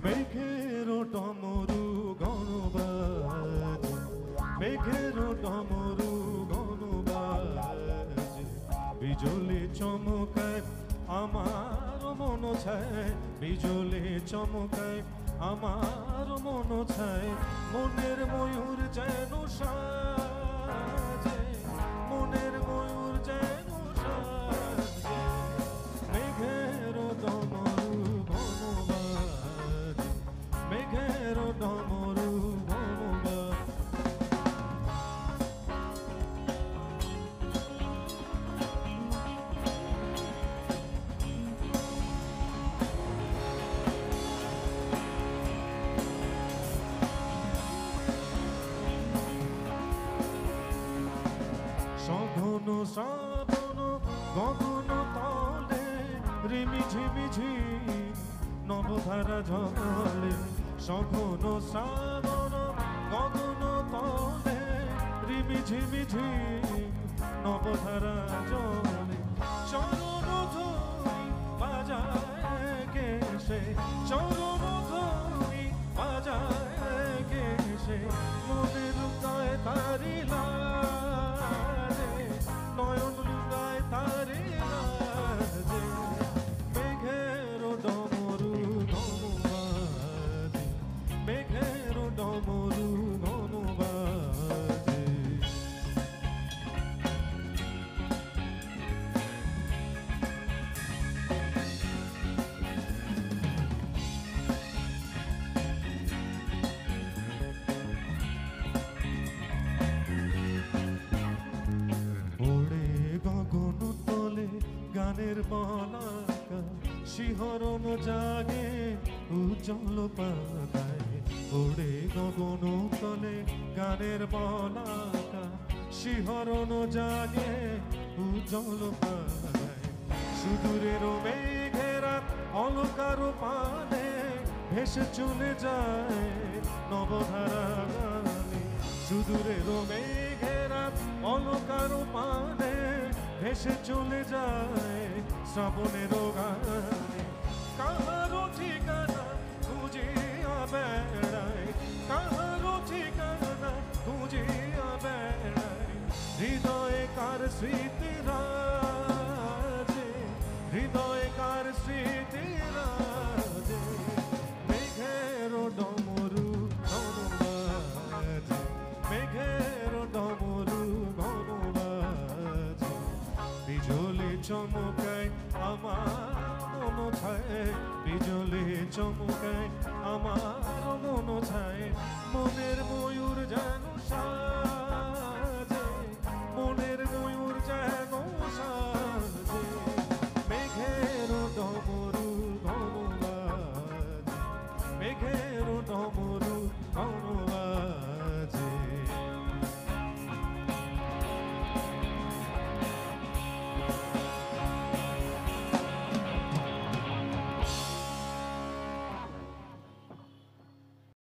মেঘের ডমরু গণবাজে, মেঘের ডমরু গণবাজে, বিজলি চমকায় আমার মন ছায়, বিজলি চমকায় আমার মন ছায়, মনের ময়ূর যেন সাজে, মনের ময়ূর যেন সাজে, মেঘের ডমরু গণবাজে, মেঘের ডমরু গণবাজে। সঘন শ্রাবণ গগন তলে রিমি ঝিমিঝি নবধারা ঝলে, সঘন শ্রাবণ গগন তলে রিমি ঝিমিঝি নবধারা জলে, চরণ ধরি বাজায় কেশে, চরণ ধরি বাজায় কেশে, মনে লুকায় তারি লাজে, নয়ন লুকায় তারি লাজে, মেঘের ডমরু গণবাজে, মেঘের ডমরু গণবাজে। গগন তলে গানের পলাকা শিহরণ জাগে উজ্জ্বল পাতায়, ওড়ে গগন তলে গানের পলাকা শিহরণ জাগে উজ্জ্বল পাতায়, সুদূরের মেঘেরা অলকার পানে ভেসে চলে যায় নবধারা গানে, সুদূরের মেঘেরা অলকার পানে ভেসে চলে যায় শ্রাবণের গানে, কাহারো ঠিকানা খুঁজিয়া বেড়ায়, কাহারো ঠিকানা খুঁজিয়া বেড়ায়, হৃদয়ে কার স্মৃতি রাজে, হৃদয়ে কার স্মৃতি রাজে, মেঘের ডমরু গণবাজে, মেঘের ডমরু গণবাজে, বিজলি চমকায় আমার মন ছায়, বিজলি চমকায় আমার মন ছায়, মনের ময়ূর যেন সাজে।